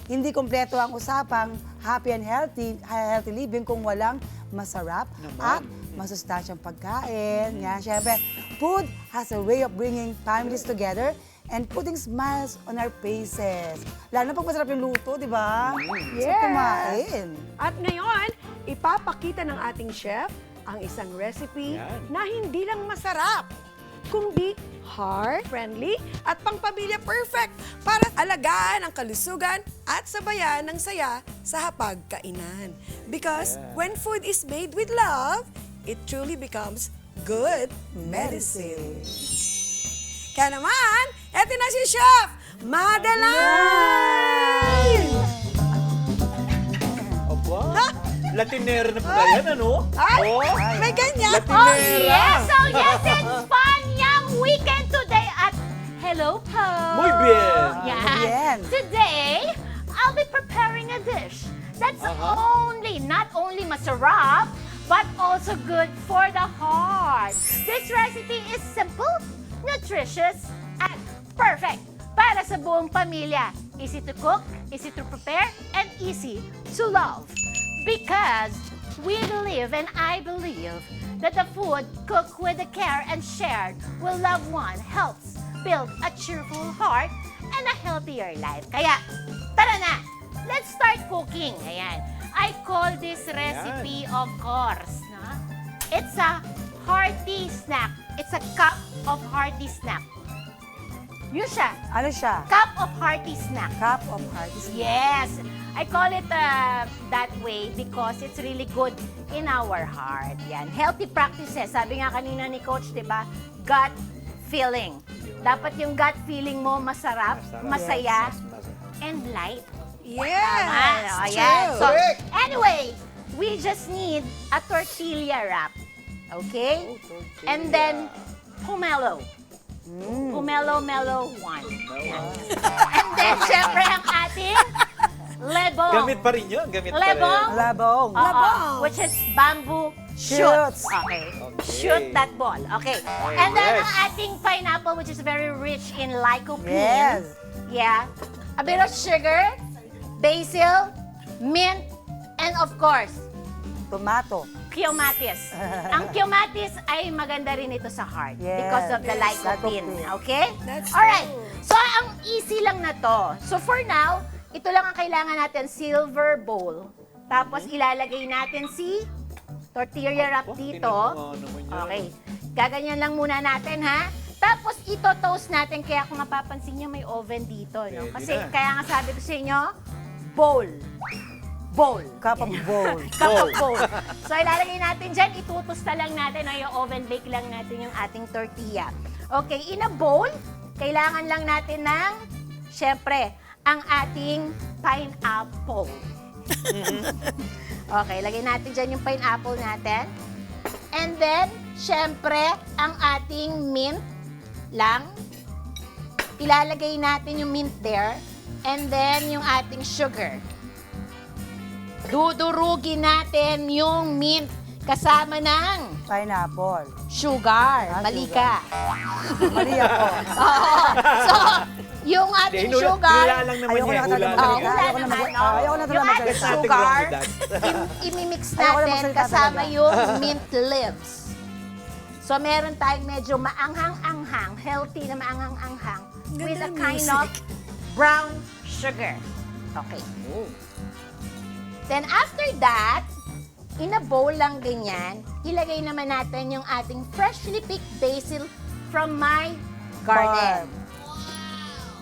hindi kompleto ang usapang happy and healthy living kung walang masarap at masustansyang pagkain. Yan, syempre, food has a way of bringing families together and putting smiles on our faces. Lalo na pag masarap yung luto, di ba? So, kumain. At ngayon, ipapakita ng ating chef ang isang recipe na hindi lang masarap, kundi heart-friendly at pangpamilya perfect para alagaan ang kalusugan at sabayan ng saya sa hapagkainan. Because when food is made with love, it truly becomes good medicine. Kaya naman, eto na si Chef Madeline! Aba, Latinera na pala yan, ano? Ay, Oh, may ganyan. Latinera! Oh yes, it's fun young weekend today at Hello Po. Muy bien! Yeah. Muy bien. Today, I'll be preparing a dish that's not only masarap, but also good for the heart. This recipe is simple, nutritious, and perfect para sa buong pamilya. Easy to cook, easy to prepare, and easy to love. Because we believe, and I believe, that the food cooked with the care and shared with loved one helps build a cheerful heart and a healthier life. Kaya, tara na! Let's start cooking. Ayan. I call this recipe, of course, na? It's a hearty snack. It's a cup of hearty snack. Yun siya. Ano siya? Cup of hearty snack. Cup of heart. Yes, I call it that way because it's really good in our heart. Yan. Healthy practices. Sabi nga kanina ni Coach, di ba? Gut feeling. Dapat yung gut feeling mo masarap, masaya, and light. Yes, Tama. true. Ayan. So, anyway, we just need a tortilla wrap. Okay? And then, pomelo. Pomelo one. Yan. And then, syempre, ang ating lebong. Gamit pa rin yun, gamit pa rin. Lebong? Labong. Oo, which is bamboo shoots. Shoots. Okay. Okay. Shoot that ball. Okay. And then yes. ang ating pineapple, which is very rich in lycopene. Yes. Yeah. A bit of sugar, basil, mint, and of course, Tomato. Kyomatis. Ang kyomatis ay maganda rin ito sa heart Yes. because of the Yes, lycopene. lycopene. Okay? That's Alright. true. So, ang easy lang na to. So, for now, ito lang ang kailangan natin, silver bowl. Tapos, ilalagay natin si tortilla wrap dito. Tinawa naman yan. Okay. Gaganyan lang muna natin, ha? Tapos, ito-toast natin. Kaya kung mapapansin nyo, may oven dito. No? Pwede Kasi, na. kaya nga sabi ko sa inyo, bowl. Bowl. Cup of bowl. Cup of bowl. So, ilalagay natin dyan. Itutusta lang natin o yung oven bake lang natin yung ating tortilla. Okay, in a bowl, kailangan lang natin ng, syempre, ang ating pineapple. Okay, lagay natin dyan yung pineapple natin. And then, syempre, ang ating mint lang. Ilalagay natin yung mint there. And then, yung ating sugar. Dudurugin natin yung mint kasama ng Pineapple. sugar. Mali ka. Mali ako. Oo. So, yung ating sugar, lang naman Ayoko yan. na talaga Oo, magsalita. wala Ayoko na naman, mag- no? ayoko na talaga Yung ating magsalita. sugar, Nothing wrong with imimix Ayoko na natin magsalita kasama talaga. yung mint leaves. So, meron tayong medyo maanghang-anghang, healthy na maanghang-anghang with a ng kind music. of brown sugar. Okay. Oh. Then after that, in a bowl lang ganyan, ilagay naman natin yung ating freshly picked basil from my garden.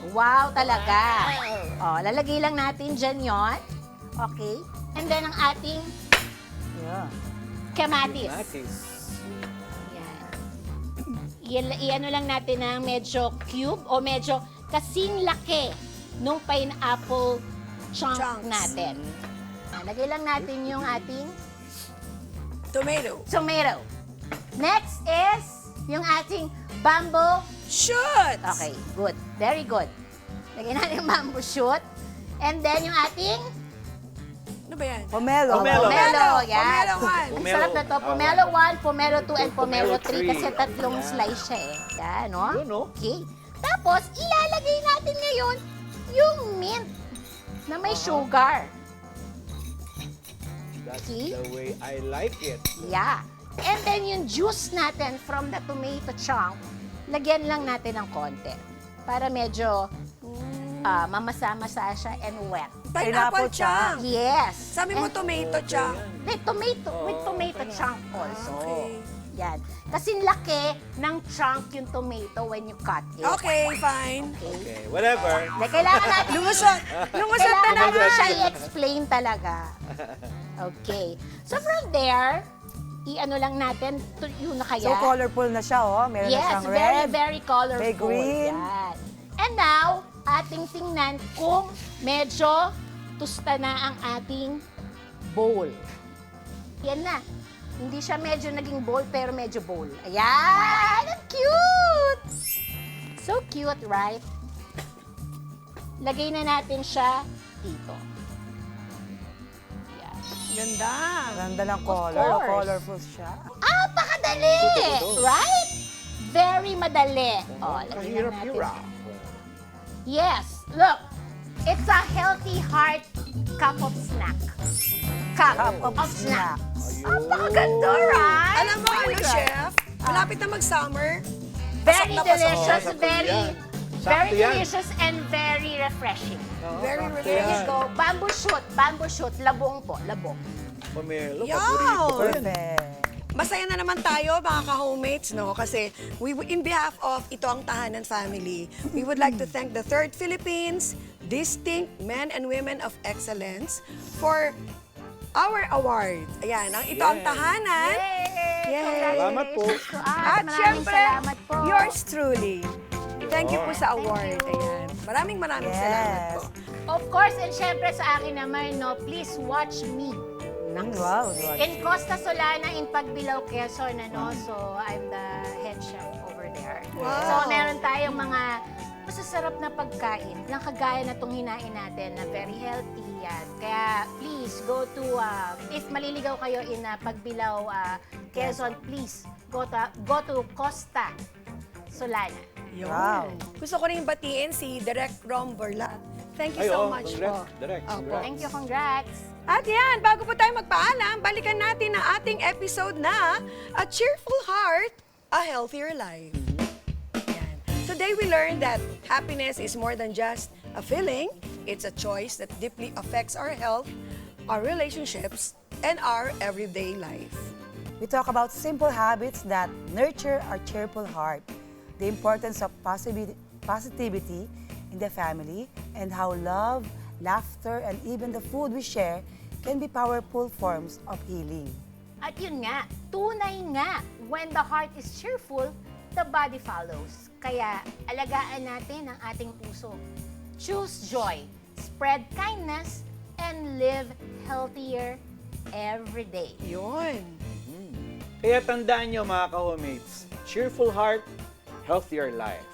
Wow, talaga. Oh, lalagay lang natin dyan yon. Okay. And then ang ating Yeah. kamatis. Matis. Yan. I-ano lang natin ng medyo cube o medyo kasing laki nung pineapple chunks natin. Lagay lang natin yung ating Tomato. tomato. Next is yung ating bamboo. Shoot! Okay, good. Very good. Lagyan natin yung bamboo shoot. And then yung ating Ano ba yan? Pomelo. Pomelo. pomelo. Yan. Pomelo one. Ang sarap na to. Pomelo 1, pomelo 2, and pomelo 3 Pomelo kasi 3. tatlong Yan. slice siya eh. Yan, no? Yun, no? Okay. Tapos, ilalagay natin ngayon yung mint. na may sugar. That's See? the way I like it. Yeah. And then yung juice natin from the tomato chunk, lagyan lang natin ng konti. Para medyo mamasa-masa siya and wet. Pineapple Pineapple chunk. Yes. Sabi mo And tomato chunk. with tomato chunk also. Okay. Yan. Kasi laki ng chunk yung tomato when you cut it. Okay, fine. Okay, whatever. Hindi, kailangan natin Lumusot. Lumusot na kailangan natin naman. siya i-explain talaga. Okay. So from there, i-ano lang natin yung nakaya. So colorful na siya, oh. Meron na Yes, siyang very, red. very colorful. may green. Yan. And now, ating tingnan kung medyo tusta na ang ating bowl. Yan na. Hindi siya medyo naging bowl, pero medyo bowl. Ayan! Ang cute! So cute, right? Lagay na natin siya dito. Yan. Ganda. Ganda ng color. course. Colorful siya. Napakadali! Right? Very madali. Oh, lagyan na natin. Kahirap-hirap. Yes, look. It's a healthy heart cup of snack. Cup, Cup of snack. snacks. Napakaganda, right? Alam mo ano, chef? Malapit na mag-summer. Very Pasok na pasok. delicious, Sakto very, yan. very Sakto yan. delicious and very refreshing. Very sakto There you yan. go. Bamboo shoot. Labong po, labong. Pomelo, Yaw! paborito ko yan. Perfect. Masaya na naman tayo, mga ka-homemates, no? Kasi in behalf of Ito Ang Tahanan family, we would like to thank the Third Philippines, distinct men and women of excellence for our award. Ayan, ang Ito Ang Yes. Tahanan. Yay! Yay! Salamat po. Congratulations to us. At Maraming syempre, salamat po. yours truly. Thank you po sa Thank award. you. Ayan. Maraming salamat Yes. po. Of course, and syempre sa akin naman, no, please watch me. Wow. In Costa Solana, in Pagbilao, Quezon, ano, so I'm the head chef over there. Wow. So meron tayong mga masasarap na pagkain na kagaya na itong hinain natin na very healthy yan. Kaya please go to, if maliligaw kayo in Pagbilao, Quezon, please go to Costa Solana. Yun. Wow. Gusto ko rin batiin si Direk Rom Burla. Thank you Ay, so oh, much congrats, po. Direk, Opo. congrats. Thank you, congrats! At yan, bago po tayo magpaalam, balikan natin ang ating episode na A Cheerful Heart, A Healthier Life. Yan. Today we learned that happiness is more than just a feeling. It's a choice that deeply affects our health, our relationships, and our everyday life. We talk about simple habits that nurture our cheerful heart, the importance of positivity in the family, and how love, laughter, and even the food we share can be powerful forms of healing. At yun nga, tunay nga, when the heart is cheerful, the body follows. Kaya alagaan natin ang ating puso. Choose joy, spread kindness, and live healthier every day. Yun. Kaya tandaan nyo mga ka-homemates, cheerful heart, healthier life.